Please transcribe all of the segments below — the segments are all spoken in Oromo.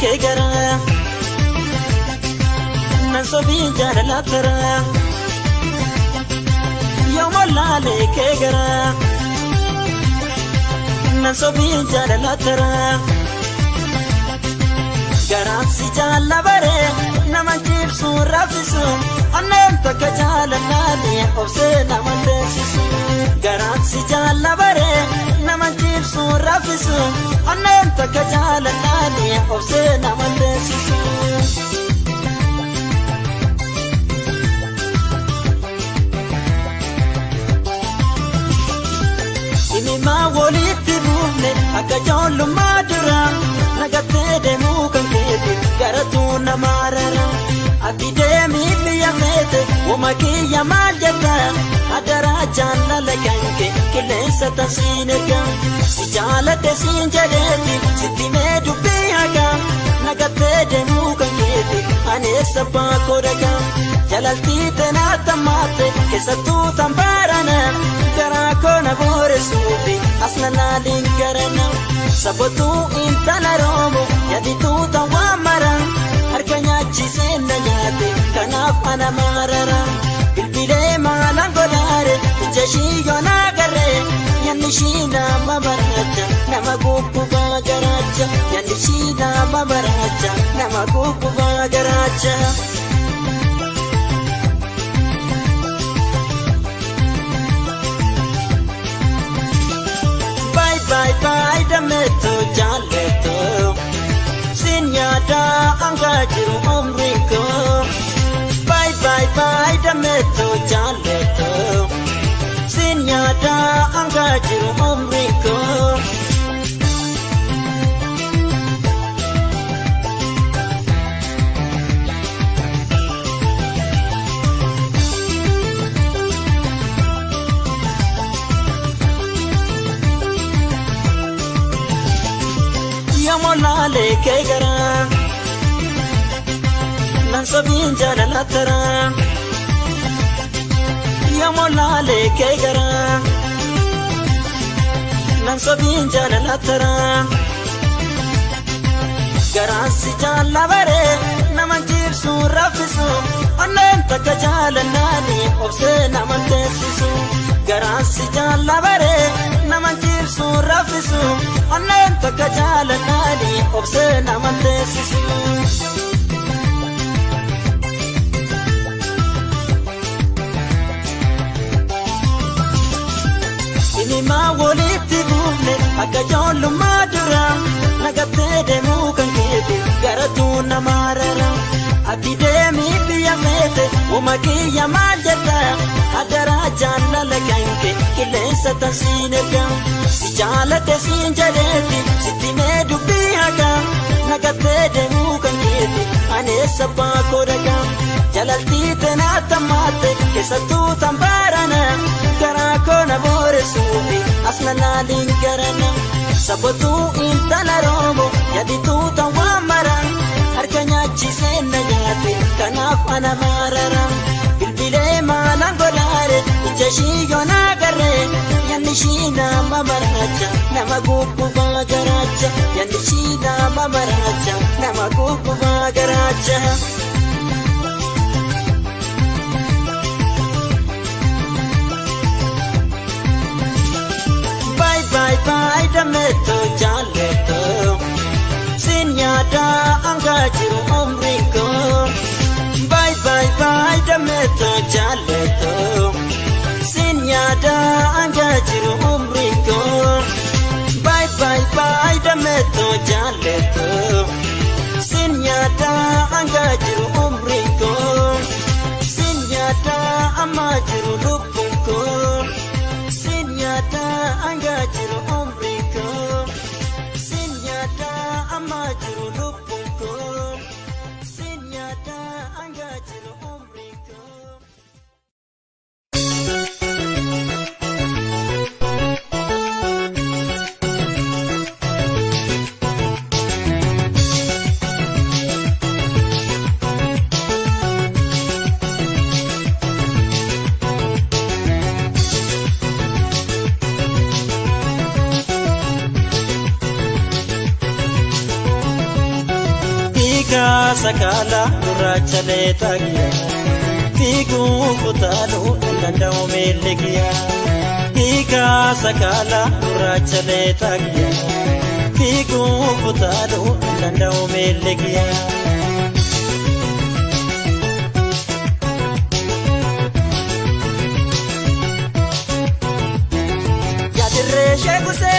Ke gara nan so bi jara la tara yo mola le ke gara nan so bi jara la tara gara si jala bare naman jib su rafisu anem takajala nani obse naman desisu gara si jala bare naman jib su rafisu anem takajala nani obse naman desisu ini ma woliti bune akajolu madura nagate demu kankete garatu namarara atide mi biyamete umakiya maljata adara janna lakanke kilesa tasinega sijalate sinjadeti sitime dubiyaga nagate demu kankete anesa pa kodaga jalalti tenatamate kesatu tambarana Karakona bore sufi asla na lingarana sabotu intala romo yadi tu tawamara harkanya chisena yate kanaf ana marara bilbile malangolare jashi yona gare yanishina mabaraja namagupu bagaraja yanishina mabaraja namagupu bagaraja Bye bye dameto jaleto sinyada angajiru umriko Bye bye dameto jaleto sinyada angajiru umriko Mola le ke gara nan so bin jana la tara ya mola le ke gara nan so bin jana la tara gara si jala bare naman jib su rafisu anem takajala nani obse naman desisu gara si jala bare naman jib su rafisu anem takajala nani obse naman desisu ini ma woliti bune akajolu madura nagate demu kankete garatu namarara atide mi biyamete umakiya maljata adara janna lakanke kilesa tasinega sijalate sinjadeti sitime dubiyaga nagate demu kankete anesa pa kodaga jalalti tenatamate kesatu tambarana karakona bore sufi asla na lingarana sabotu intala romo yadi tu tawamara harkanya chisena yate kanaf ana marara bilbile malangolare jashi yona gare yanishina mamaraja namagupu bagaraja yanishina mamaraja namagupu bagaraja Bye dameto jaleto sinyada angajiru umriko Bye dameto jaleto sinyada angajiru umriko Bye dameto jaleto Tika sakala gurraacha leetagiya Fiiguu kutaaluu danda'u miiligiya Tika sakala gurraacha leetagiya Fiiguu kutaaluu danda'u miiligiya Yadirree sheekuse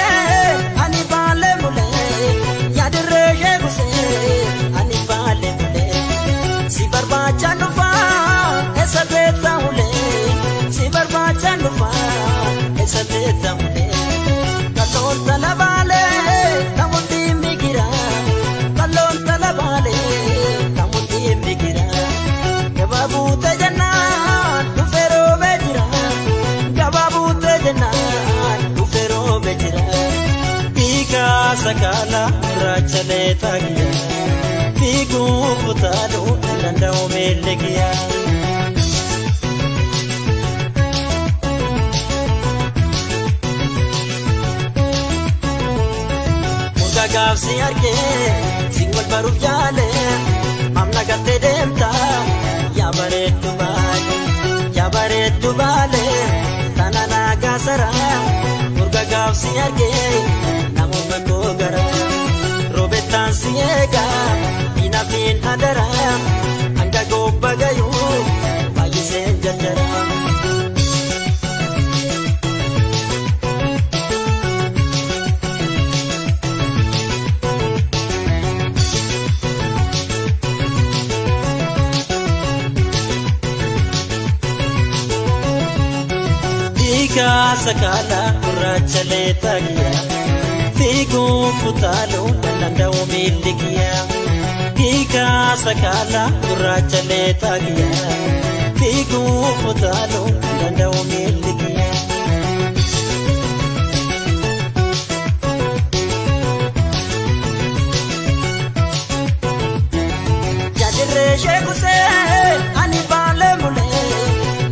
ani baale mulee Yadirree sheekuse ani baale mulee Si barbaacha dhufaa eessa beekta mulee Si barbaacha dhufaa eessa beekta mulee Kalloon tala baalee namoonni migira Kalloon tala baalee namoonni migira Gabaabuute jennaan dhufee roobee jira Gabaabuute jennaan dhufee roobee jira Tika sakala gurraacha leetagiya Fiiguu kutaaluu danda'u miiligiya Murgaa gaafsi argee si wal baruuf yaale Amna gattee deemta yaa bareeddu baale Yaa bareeddu baale tana naagaa saraa Murgaa gaafsi argee namuma koo garaa Roobettaan si eegaa Inafiin adaraa hanga gobba gayuu baay'isee jarjaraa Tika sakala gurraacha leetagiya Fiiguu kutaaluu danda'u miiligiya Tika sakala gurraacha leetagiya Fiiguu kutaaluu danda'u miiligiya Yadirree sheekuse ani baale mulee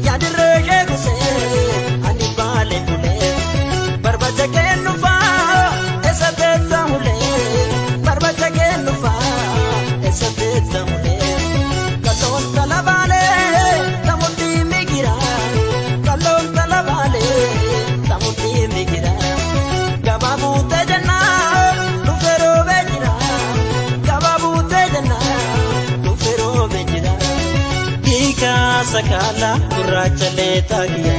Yadirree sheekuse ani baale mulee Barbaacha kennufaa eessa beekta mulee Barbaacha kennufaa eessa beekta mulee Kalloon tala baalee namoonni migira Kalloon tala baalee namoonni migira Gabaabuute jennaan dhufee roobee jira Gabaabuute jennaan dhufee roobee jira Tika sakala gurraacha leetagiya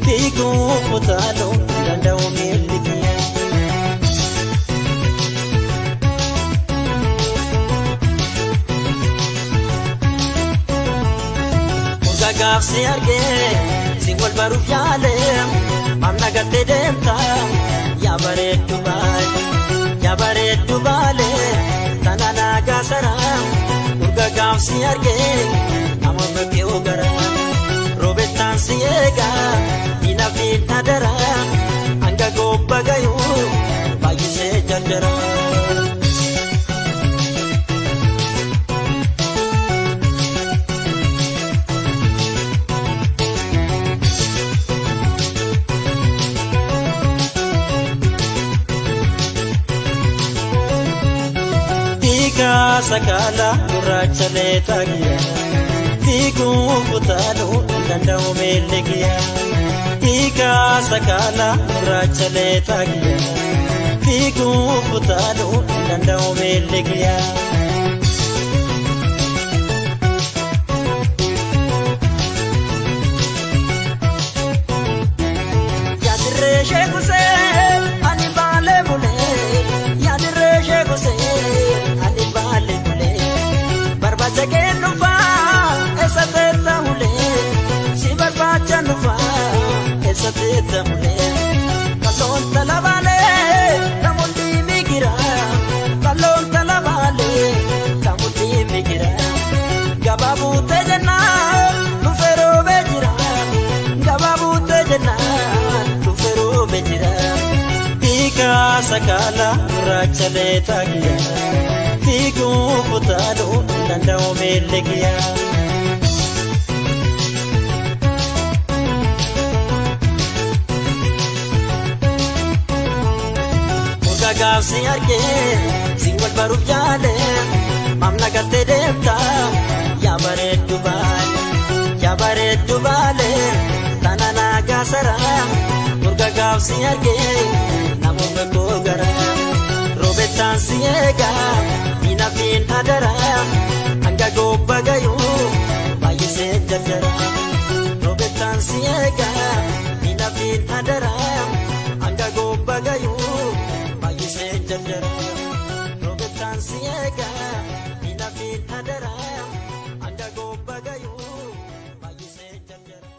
Fiiguu kutaaluu danda'u miiligiya Murgaa gaafsi argee si wal baruuf yaale Amna gattee deemta yaa bareeddu baale Yaa bareeddu baale tana naagaa saraa Murgaa gaafsi argee namuma koo garaa Roobettaan si eegaa Inafiin adaraa hanga gobba gayuu baay'isee jarjaraa Tika sakala gurraacha leetagiya Fiiguu kutaaluu danda'u miiligiya Tika sakala gurraacha leetagiya Fiiguu kutaaluu danda'u miiligiya Yadirree sheekuse ani baale mulee Yadirree sheekuse ani baale mulee Barbaacha kennufaa eessa beekta mulee Si barbaacha dhufaa eessa beekta mulee Kalloon tala baalee namoonni migira Kalloon tala baalee namoonni migira Gabaabuute jennaan dhufee roobee jira Gabaabuute jennaan dhufee roobee jira Tika sakala gurraacha leetagiya Fiiguu kutaaluu danda'u miiligiya Murgaa gaafsi argee si wal baruuf yaale Mamna deemta yaa bareeddu baale tana nagaa saraa urga gaafsi argee namoota koo garaa roobettaan si eegaa diina fiin adaraa hanga gobba gayuu baay'isee jarjaraa roobettaan si eegaa diina fiin adaraa hanga gobba gayuu baay'isee jarjaraa roobettaan si eegaa diina fiin adaraa hanga gobba gayuu baay'isee jarjaraa.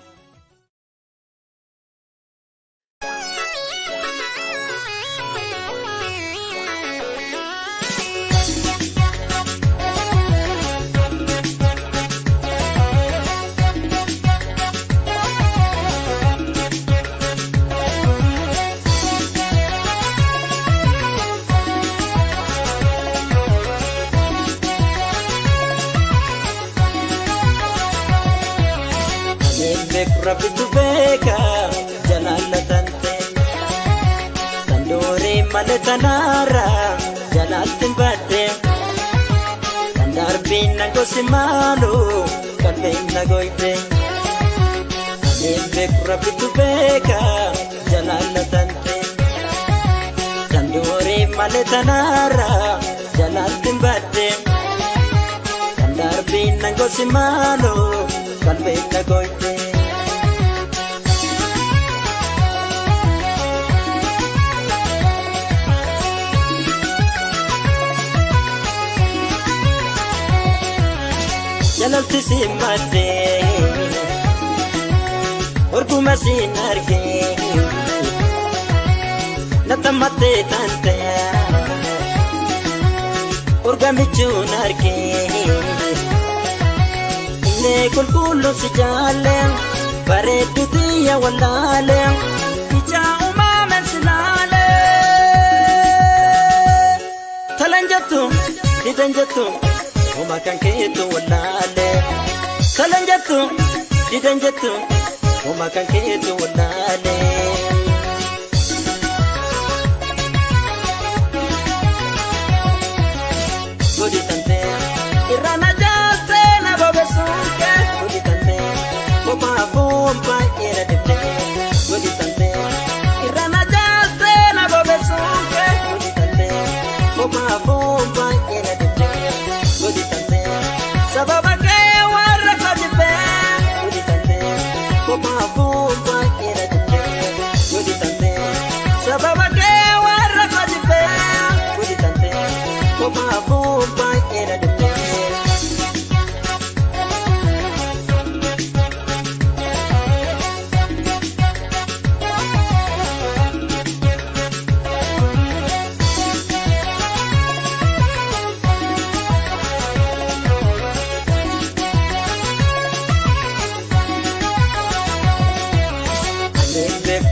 Rabbi tu beka jalala tante tandore maletanara jalatin bade tandarbin nago simalo kalbin nagoite nebek Rabbi tu beka jalala tante tandore maletanara jalatin bade tandarbin nago simalo kalbin nagoite. Jalalti si madde orguma si narge natamatte tante orgamichu narge inne kulkullu si jalle bareeduti ya wallale ija umama silale talanjatu didanjatu Oma kan keetu wallale kalanjatu didanjatu Oma kan keetu wallale Godi tante irana jalte na bobesunke Godi tante Oma bomba ira dete Godi tante irana jalte na bobesunke Godi tante Oma bomba ira dete Godi tante sababa ke warra kajibe Godi tante Koma bomba ira dete Godi tante sababa ke warra kajibe Godi tante Koma bomba ira dete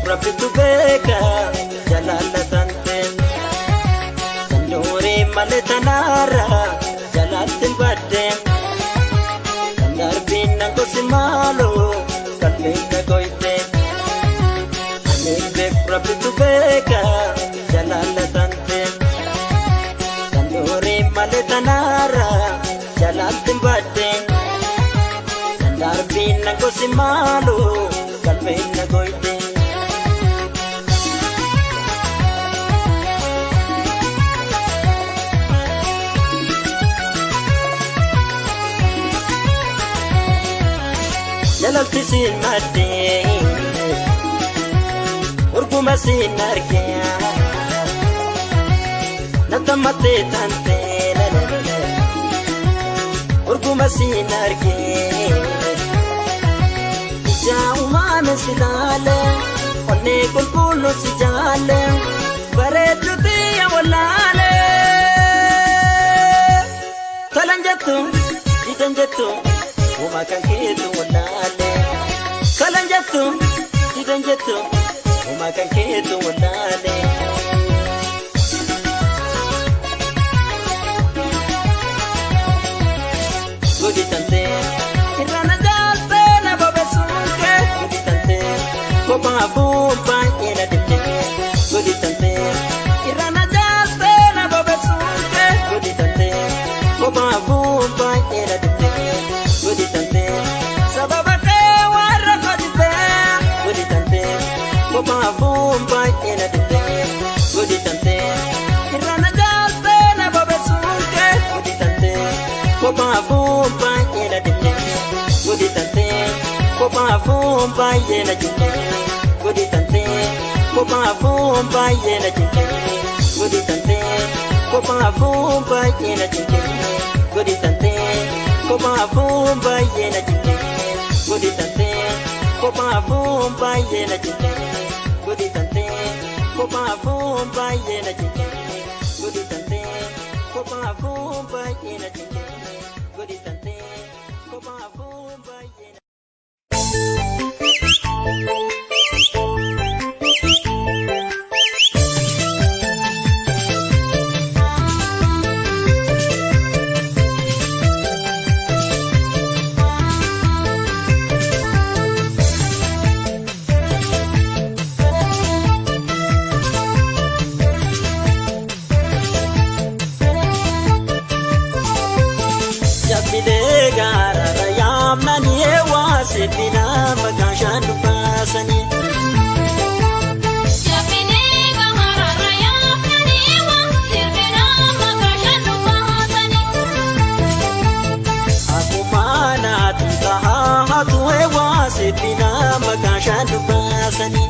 Rabbi tu beka jalala tante tandore maletanara jalatin bade tandarbin nago simalo kalbin nagoite anebe Rabbi tu beka jalala tante tandore maletanara jalatin bade tandarbin nago simalo kalbin nagoite Jalalti si madde urguma si narge natamatte tante urguma si narge ija umama silale onne kulkullu si jalle bareeduti ya wallale kalanjatu didanjatu Oma kan keetu wallale kalanjatu didanjatu Oma kan keetu wallale Godi tante irana jalte na bobesunke Godi tante Koma bomba ira dete Godi tante irana jalte na bobesunke Godi tante Koma bomba kophaafuu baay'ee na dinne gudi tantee kophaafuu baay'ee na dinne gudi tantee kophaafuu baay'ee na dinne gudi tantee kophaafuu baay'ee na dinne gudi tantee kophaafuu baay'ee na dinne gudi tantee kophaafuu baay'ee na dinne gudi tantee kophaafuu baay'ee na dinne gudi tantee kophaafuu baay'ee na dinne gudi tantee kophaafuu baay'ee na Sebina magashan dupasani Jabine gamara raya naniwa sebina magashan dupasani Aku mana tikaha hatuewa sebina magashan dupasani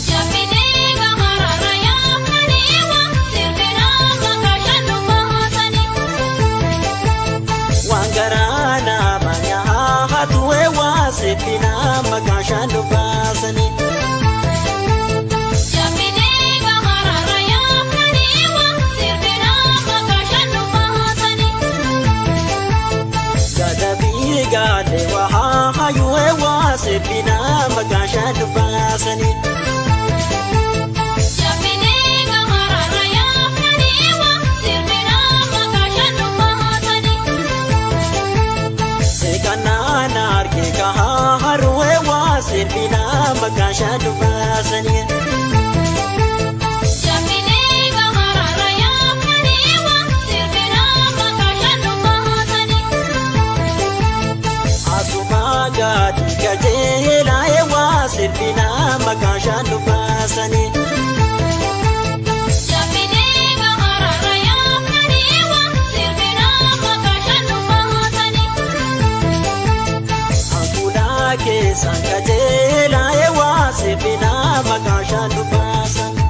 Jabine gamara raya naniwa sebina magashan dupasani Wangarana Sebina magashan dupasani Jabine gamara raya naniwa sebina magashan dupasani Gadabi gade waha hayuewa sebina magashan dupasani Jabine gamara raya naniwa sebina magashan dupasani Sekanana arge kaha Sebina magashan dupasani Jabine gamara raya naniwa sebina magashan dupasani Asuma gadi gajela ewa sebina magashan dupasani Jabine gamara raya naniwa sebina magashan dupasani Angula ke Sankajela ewa sebina magashan dupasani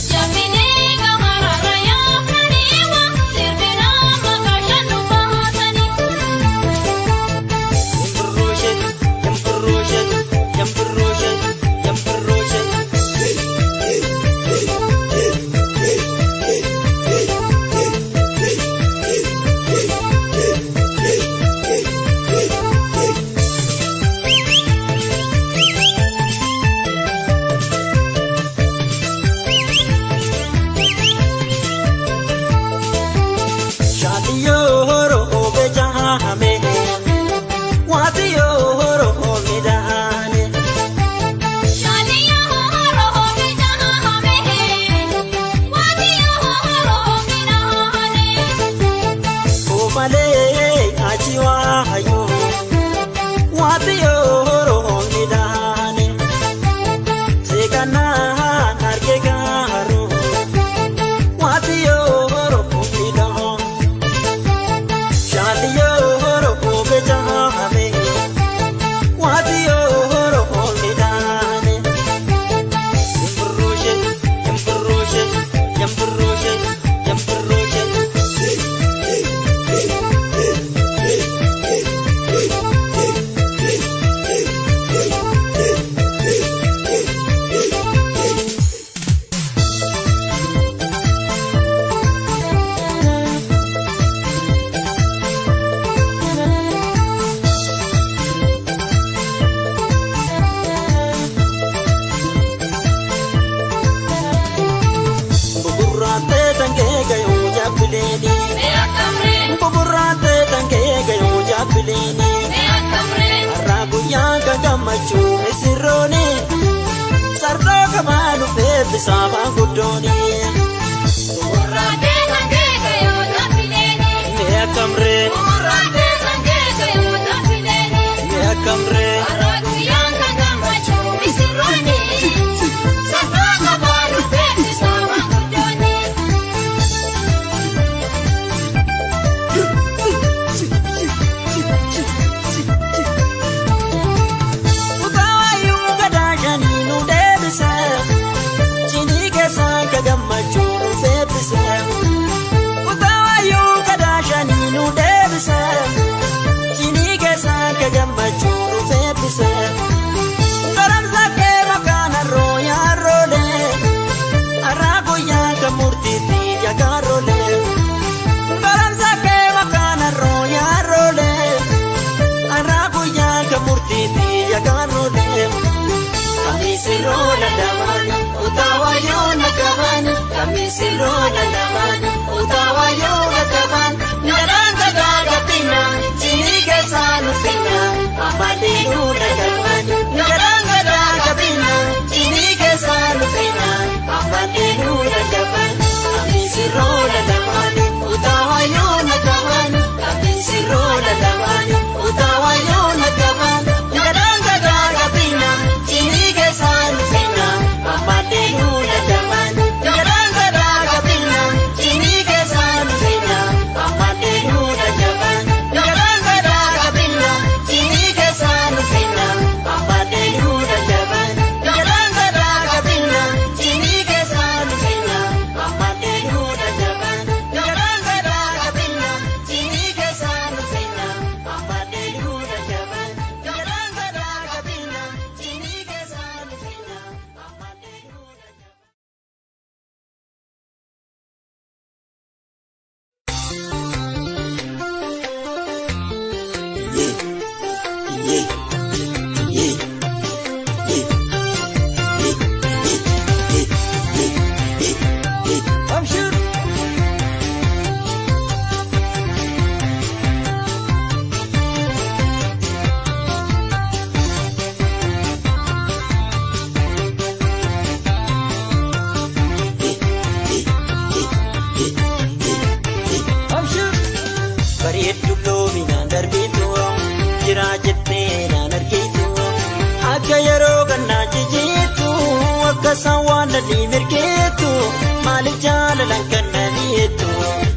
Jabine gamara raya naniwa sebina magashan dupasani Sarda kamanu fete sama gudoni Urade kange kayo napileni Me akamre Urade kange kayo napileni Me akamre Aragu yang kagamacho misironi Sarda kamanu fete sama gudoni Sirola laban, utawa yola kaban, naranga daga pina, chiniga sanu pina, amade yola kaban, naranga daga pina, chiniga sanu pina, amade yola kaban, sirola laban, utawa yola kaban, sirola laban, utawa yola kaban, naranga daga pina, chiniga sanu pina, amade yola kaban. Kasawana di merketu, malif jalalan kanalitu,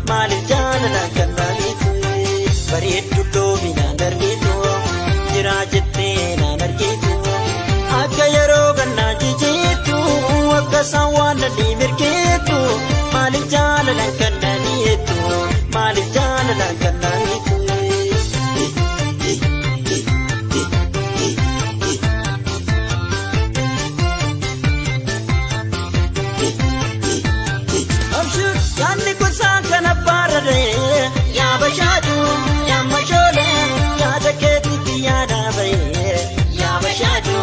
malif jalalan kanalitu. Bareedu loomina darbitu, jiraajette na nargitu. Akka yeroo gannaa jijitu, kasawana di merketu, malif jalalan kanalitu, malif jalalan kanalitu. Yanni kusan kana parade, ya bashadu, ya mashole, ya daketi tiyana bay, ya bashadu,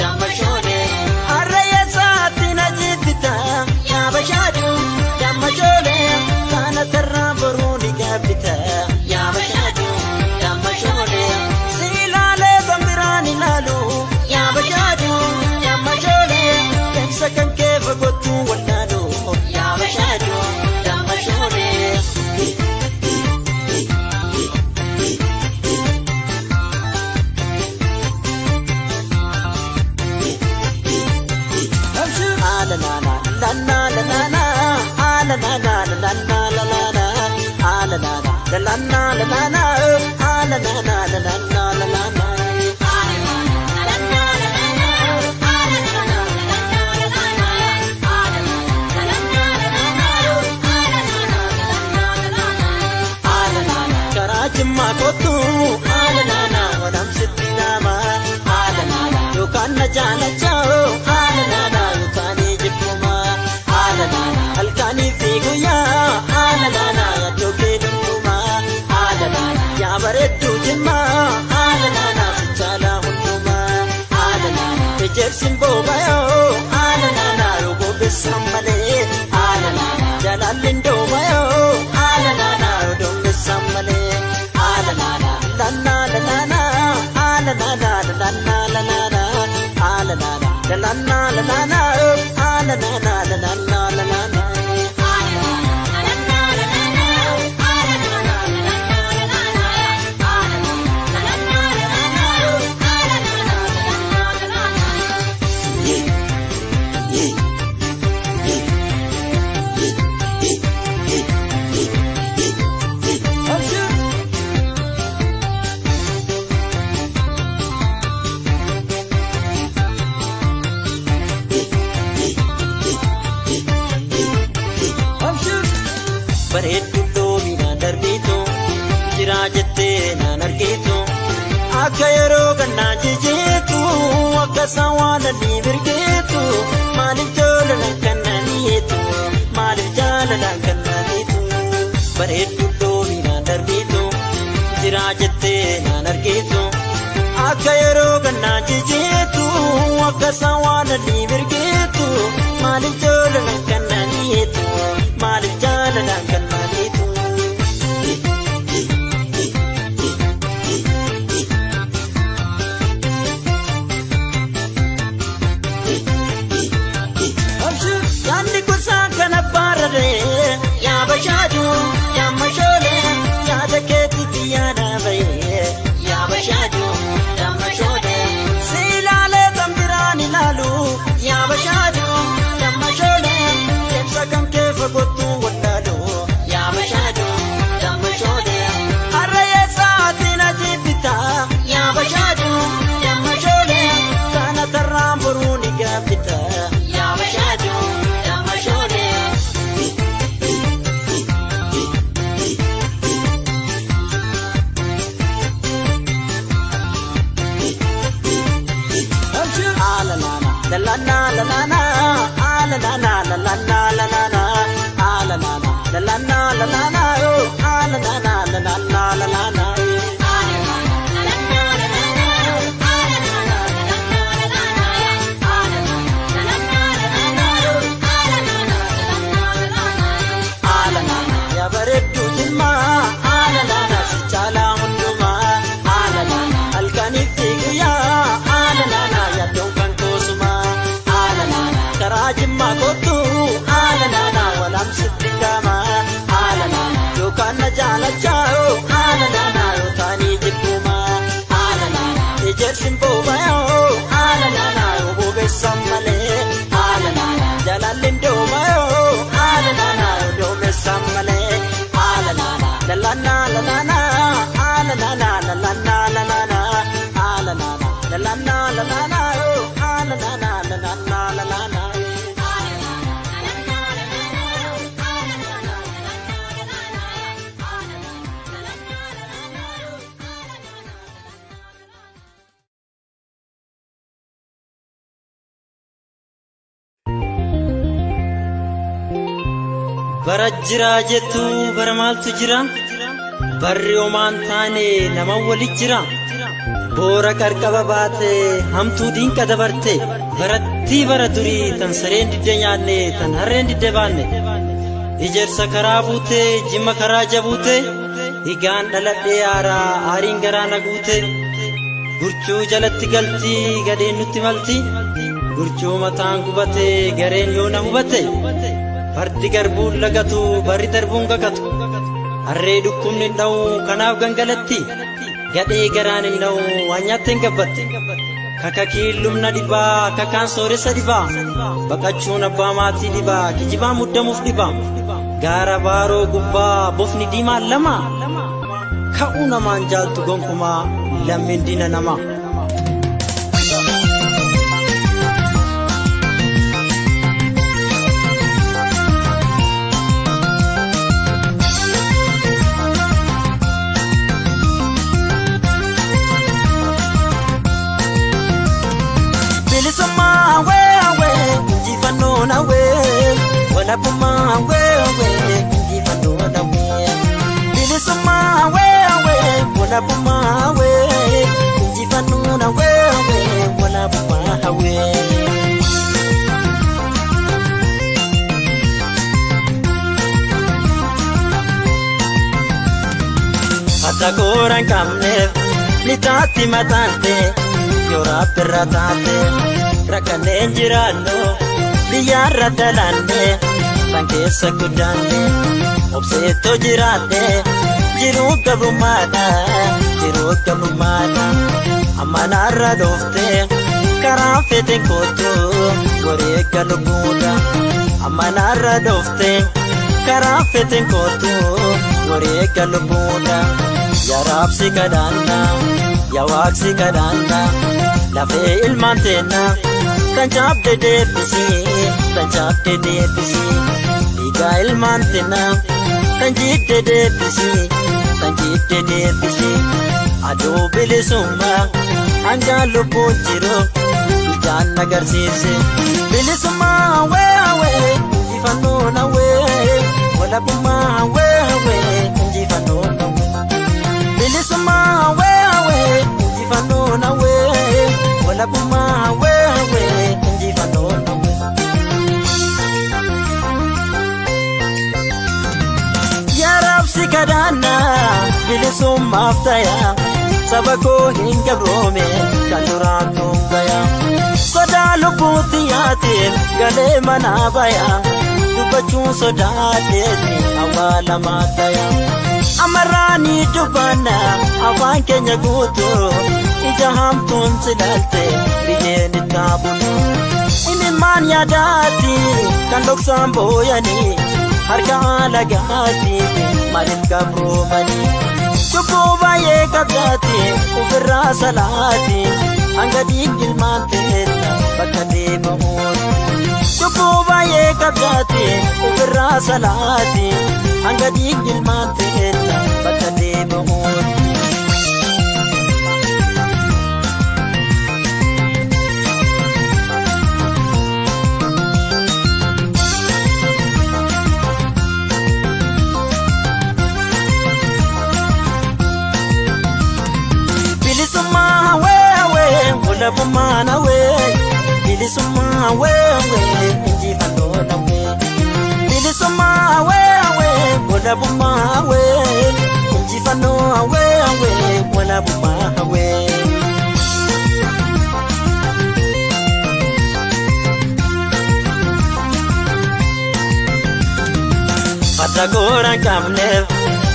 ya mashole. Araya saati na jitita, ya bashadu, ya mashole, kana tarra baruni gabita, ya bashadu, ya mashole. Silale bambirani lalu, ya bashadu, ya mashole, kemsa kanke vagotu walalu, ya bashadu. Karajimma kotu alanana wadam sitinama alanana yukanna jala chao alanana yukani jipuma alanana alkani figuya alanana yatoke duma alanana yabaretu jimma alanana sichala hunduma alanana tejersin bobayo alanana rubo bisamale alanana jalalindo bayo alanana rudum bisamale alanana lanna lanana alanana lanna lanana alanana lanna lanana alanana lanna lanana bareedu loomina darbitu, jiraajette na nargitu. Akka yeroo gannaa jijitu, akka sawaana ni birgitu. Maalif jalalan kannaniitu, maalif jalalan kannaniitu. Bareedu loomina darbitu, jiraajette na nargitu. Akka yeroo gannaa jijitu, akka sawaana ni birgitu. Maalif jalalan kannaniitu. yeetu maaliif jaalalaan kan maaliitu. Yaanni gosaan kana baararee yaa bashaadu yaa mashoolee yaada keetitti yaada bahee yaa bashaadu yaa mashoolee si ilaalee kan biraan ilaalu yaa bashaadu yaa mashoolee deemsa kan kee fagootu wallaalu yaa bashaadu yaa mashoolee harree sa'aatiin ajiibita yaa bashaadu yaa mashoolee kana tarraan boruu ni gaabbita yaa bashaadu. La la la la la la, ah la la la la la la la la la, ah la la la la la la la la, oh ah la la la la la la la la la. Bareedu jilma, ala lana si chala hunduma, ala lana halkaniif guyyaa, ala lana yaaddoon kan koosuma, ala lana karaa jimmaa kootu, ala lana walaamsitti gama, ala lana yookaan na jaalachaa, ala lana yookaanii jibbuma, ala lana ejersin boobayoo, ala lana yoo boobeessan malee, ala lana jaalalli ndoomayoo, ala lana yoo doomeessan malee. La la la la la la, ah la la la la la la la la la, ah la la la la la la la la, oh ah la la la la la la la la la. Bara jira jettu bara maaltu jira barri homaan taane nama walit jira boora qarqaba baate hamtuu diinqa dabarte baratti bara durii tan sareen didde nyaanne tan harreen didde baanne ijersa karaa buute jimma karaa jabuute higaan dhaladhee aaraa aariin garaa naguute gurchuu jalatti galti gadeen nutti malti gurchuu mataan gubate gareen yoo na hubate. Fardi garbuun lagatu barri darbuun gagatu harree dhukkubni hin dha'u kanaaf gangalatti gadhee garaan hin dha'u waan nyaatte hin gabbatti kakakiin lumna dhibaa kakaan sooressa dhibaa baqachuun abbaa maatii dhibaa kijibaa muddamuuf dhibaa gaara baaroo gubbaa bofni diimaan lama ka'uu namaan jaaltu gonkumaa lammiin diina namaa. Walabuma wewe njifano we bilisuma wewe walabuma wewe njifano wewe walabuma we Atakoran kamne litati matante yora perratate rakane jirano biyarra dalane tankeessa guddaanne obseettoo jiraanne jiruu gabummaadha ammanaarra dhoofte karaa fete kootu wareegga lubbuudha ammanaarra dhoofte karaa fete kootu wareegga lubbuudha yaa raabsi kadhanna yaa waaqsi kadhanna lafee ilmaan teenna tan chaabde deebisi dhiigaa ilmaan teenna tan jiidde deebisi aduu bilisummaa hangaan lubbuun jiru ijaan agarsiise bilisummaa weewee injifannoo nawee walabummaa weewee injifannoo nawee bilisummaa weewee injifannoo nawee walabummaa weewee injifannoo nawee. kadana bilisummaaf ta'aa saba koo hin gabroome kan duraan tuungaya sodaa lubbuutti yaatiin galee manaa bayaa dubbachuun sodaateeti awwaalamaa ta'aa amarraanii dubbanna afaan keenya guutuu ija hamtuun silaalte biyyeen itti haabulu imimmaan yaadaati kan dhoksaan booyanii harka alagaati maaliif gabroomanii cubbuu baay'ee qabdaati ofirraa salaati hanga dhiigilmaan teetta bakka deebi'uun cubbuu baay'ee qabdaati ofirraa salaati hanga dhiigilmaan teetta bakka deebi'uun Bilisummaa awee bilisummaa awee injifannoo awee bilisummaa awee walabummaa awee injifannoo awee walabummaa awee. Fata gooraan qabneef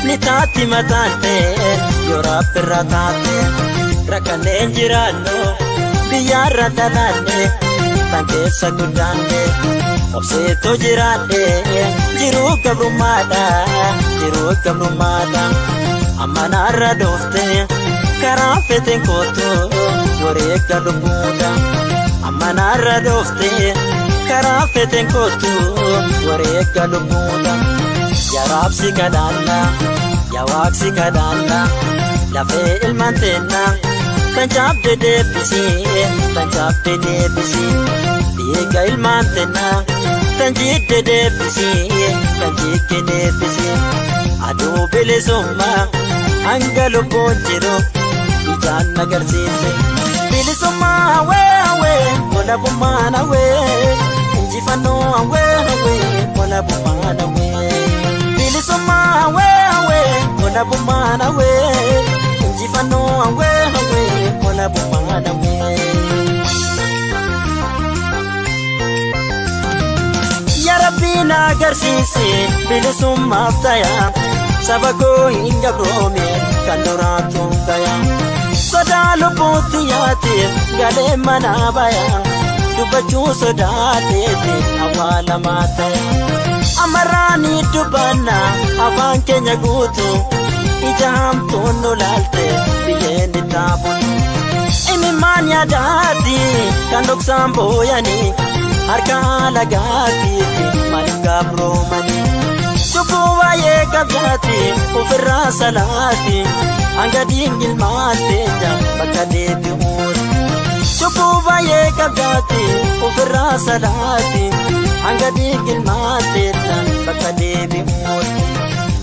ni taati mataan ta'e yoo rabbirra taate rakkaneen jiraannu. Biyyaarra dhalaanne kan keessa guddaanne obseetoo jiraanne jiruu gabrummaadha ammanaarra dhoofte karaa feteen kootu wareegga lubbuudha ammanaarra dhoofte karaa feteen kootu wareegga lubbuudha yaa raabsi kadhaanna yaa waaqsi kadhaanna lafee ilmaan teennaa Tanjabde deebisi dhiiga ilmaan tennaa tanjidde deebisi aduu bilisummaa hanga lubbuun jiru ijaan agarsiise bilisummaa awee walabummaan awee injifannoo awee walabummaan awee bilisummaa awee walabummaan awee injifannoo awee walabummaan awee. Yaa Rabbi na agarsiisi bilisummaaf ta'aa saba koo hin gabroome kan duraan tuungaya sodaa lubbuutti yaatiin galee manaa bayaa dubbachuu sodaateeti awwaalamaa ta'aa amarraanii dubbanna afaan keenya guutuu ija hamtuun nu laalte biyyeen itti haabulu imimmaan yaadaati kan dhoksaan booyanii harka alagaati maaliif gabroomanii cubbuu baay'ee qabdaati ofirraa salaati hanga dhiigilmaan teenya bakka deebi'uun cubbuu baay'ee qabdaati ofirraa salaati hanga dhiigilmaan teenya bakka deebi'uun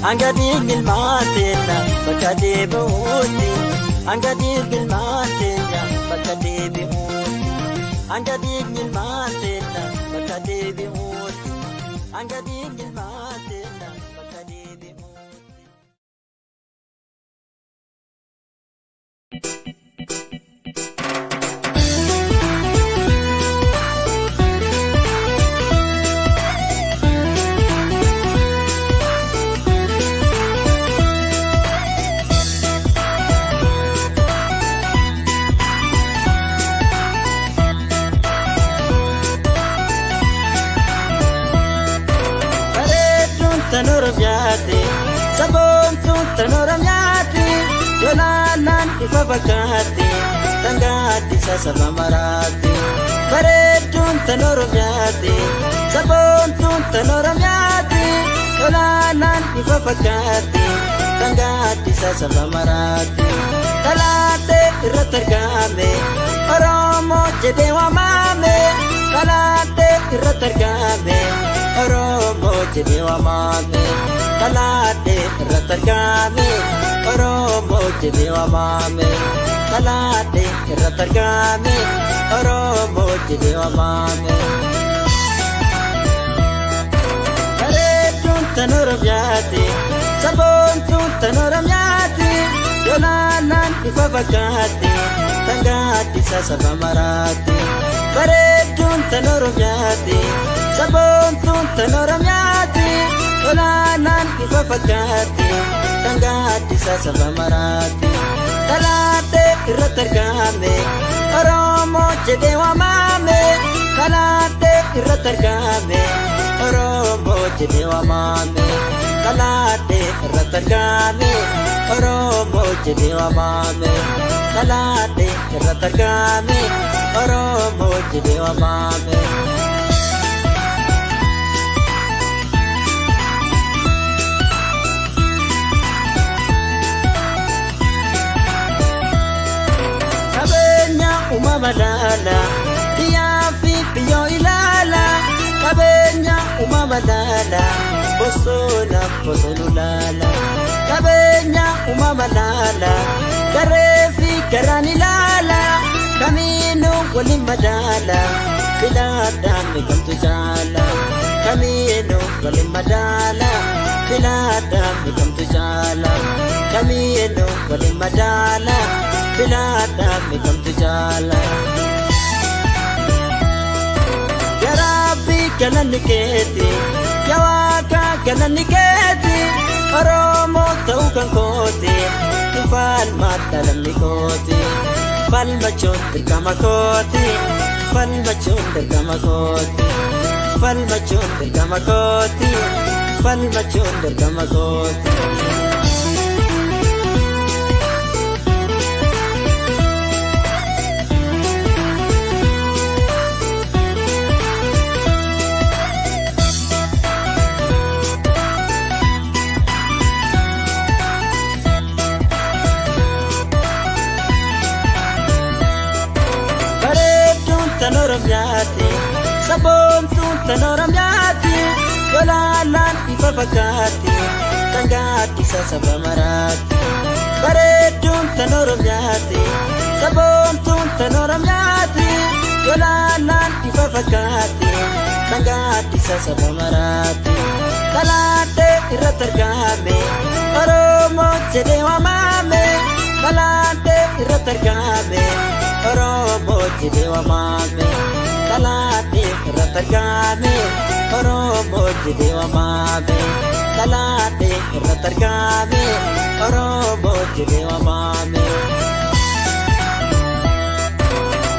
hanga dhiigilmaan teenya bakka deebi'uun hanga dhiigilmaan teenya bakka deebi'uun hanga dhiigilmaan teenya bakka deebi'uun hanga dhiigilmaan teenya bakka deebi'uun. Sabontuun tanooramyaati yoonaanaan ifa fakkaatti tangaadisa saba maraatti bareedduun tanooramyaati sabontuun tanooramyaati yoonaanaan ifa fakkaatti tangaadisa saba maraatti talaatee irratti argame Oromoo jedhee waamame talaatee irratti argame Oromoo jedhee waamame. Kalade ratargame Oromoo jedhee waamame kalade ratargame Oromoo jedhee waamame bareedduun tanooramyaati sabontuun fakkaatti tangaatti sasaba maraatti bareedduun tan Oromiyaatti saboontuun tan Oromiyaatti olaanaan ifa fakkaatti tangaatti sasaba maraatti talaatee irratti argame Oromoo jedhee waamame talaatee irratti argame Oromoo jedhee waamame talaatee irratti argame Oromoo jedhee waamame talaatee irratti argame Oromoo jedhee waamame. Qabeenya uumama laala biyyaa fi biyyoo ilaala qabeenya uumama laala bosona bosonu laala qabeenya uumama laala garee fi garaan ilaala kamiinuu waliin madaala filaadhaan beekamtu jaala kamiinuu waliin madaala filaadhaan beekamtu jaala kamiinuu waliin madaala filaadhaan beekamtu jaala. Yarabbi galanni keeti yaa Waaqa galanni keeti Oromoo ta'uu kan kooti falmaadha lammi kooti falmachuun dirqama kooti falmachuun dirqama kooti falmachuun dirqama kooti falmachuun dirqama kooti. Tan Oromiyaatti saboontuun tan Oromiyaatti olaalaan ifa fakkaatti tangaatti sasaba maraatti bareedduun tan Oromiyaatti saboontuun tan Oromiyaatti olaalaan ifa fakkaatti tangaatti sasaba maraatti talaatee irratti argame Oromoo jedhee waamame talaatee irratti argame Oromoo jedhee waamame talaatee irratti argame Oromoo jedhee waamame talaatee irratti argame Oromoo jedhee waamame.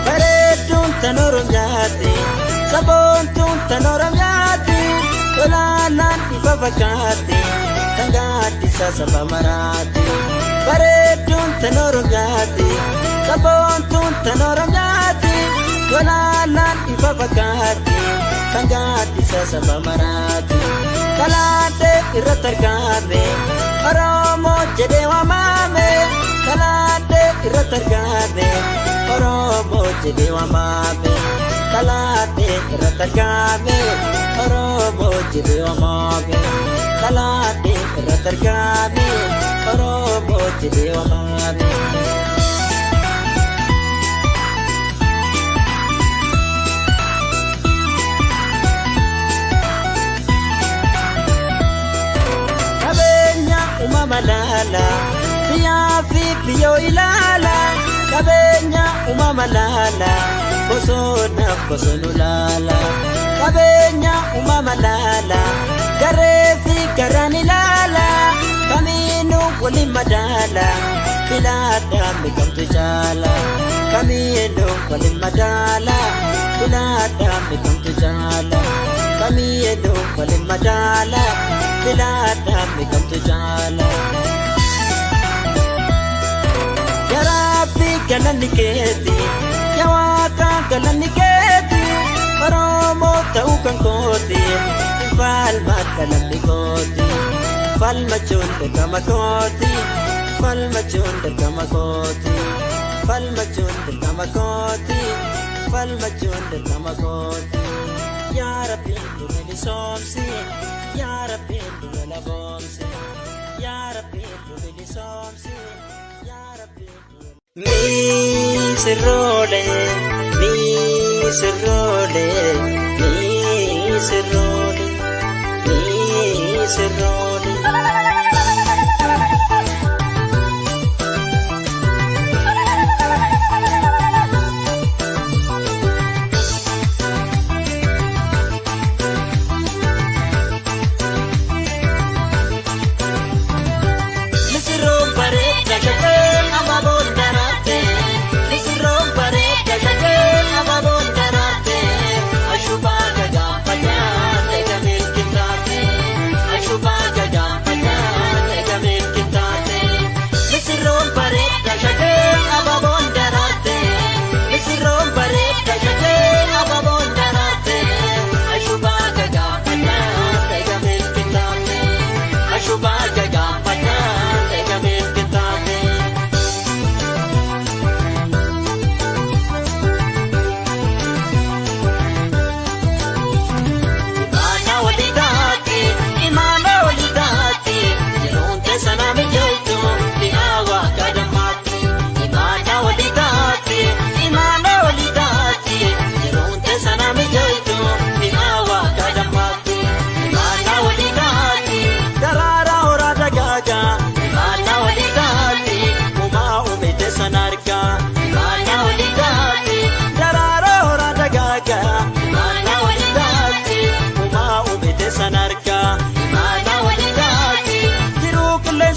Bareedduun tan Oromiyaatti saboontuun tan Oromiyaatti olaalaan ifa fakkaatti tangaatti sasaba maraatti bareedduun tan Oromiyaatti saboontuun tan Oromiyaatti olaalaan ifa fakkaatti tangaatti sasaba maraatti talaatee irratti argame Oromoo jedhee waamame talaatee irratti argame Oromoo jedhee waamame talaatee irratti argame Oromoo jedhee waamame talaatee irratti argame Oromoo jedhee waamame. Uumama laala biyyaa fi biyyoo ilaala qabeenya uumama laala bosona bosonu laala qabeenya uumama laala garee fi garaan ilaala kamiinuu waliin madaala filaadhaan beekamtu jaala kamiinuu waliin madaala filaadhaan beekamtu jaala kamiinuu waliin madaala filaadhaan beekamtu jaala. Yarabbi galanni keeti yaa Waaqa galanni keeti Oromoo ta'uu kan kooti falmaadha lammi kooti falmachuun dirqama kooti falmachuun dirqama kooti falmachuun dirqama kooti falmachuun dirqama kooti. Yaa Rabbi nu bilisoomsi yaa Rabbi nu laboomsi yaa Rabbi nu bilisoomsi yaa Rabbi. Misirroole misirroole misirroole misirroole.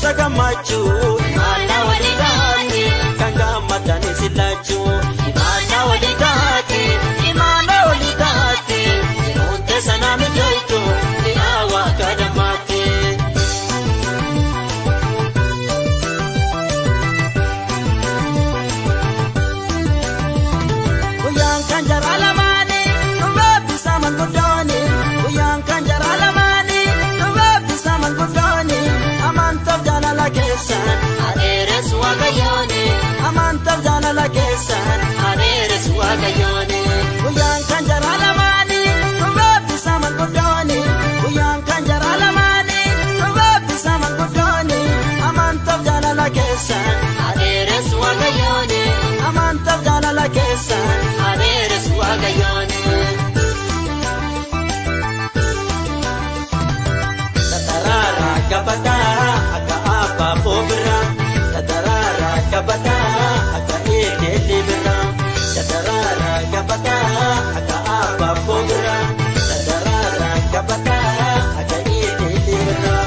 sagamachu Imana waligati kanga matani silachu Imana waligati imana oligati Yeronte sanami joito awa kadamati Uyang kanjar alamani Rabbi saman gudani Uyang kanjar alamani Rabbi saman gudani Aman tabjana la kesan Aderes wakayone Aman tabjana la kesan Aderes wakayone Uyang kanjar alamani Rabbi saman gudani Uyang kanjar alamani Rabbi saman gudani Aman tabjana la kesan Aderes wakayone Aman tabjana la kesan Aderes wakayone Tatarara kabata aka apa pobra Tatarara kabata aka eke libra Tatarara kabata aka apa pobra Tatarara kabata aka eke libra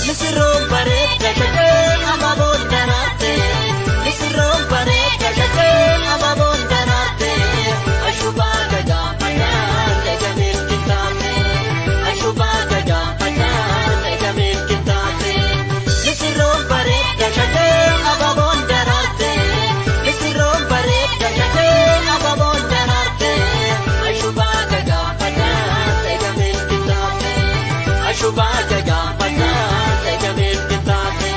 Misirong paret kakakeng amabon darate Misirong paret kakakeng amabon darate Ashuba kagampanan Legamil kitate Ashuba kagampanan Legamil kitate Misirong paret kakakeng amabon darate Misirong paret kakakeng amabon darate Ashuba kagampanan Legamil kitate Ashuba kagampanan Legamil kitate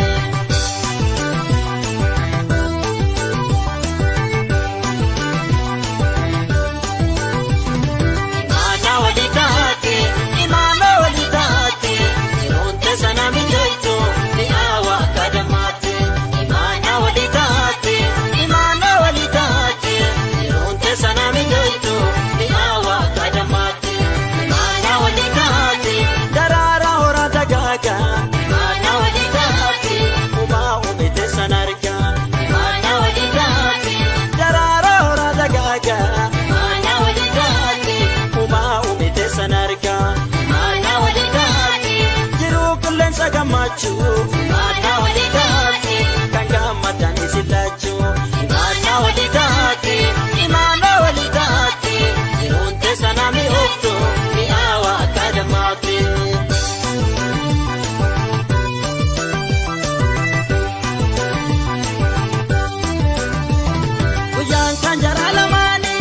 Imana waligati Imana oligati Yeronte sanami joito Ni awa kadamate Imana waligati Imana oligati Yeronte sanami joito Ni awa kadamate Imana waligati Darara hora dagaga Imana waligati Uma umite sanarga Imana waligati Darara hora dagaga Imana waligati Uma umite sanarga Imana waligati Jiru kullen sagamachu Imana waligati Kanga matani silachu Imana waligati Imana oligati Yeronte sanami hofto Ni awa kadamate Uyang kanjar alamani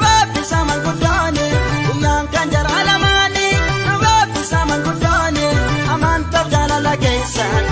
Rabbi saman gudani Uyang kanjar alamani Rabbi saman gudani Aman tabjana la kesan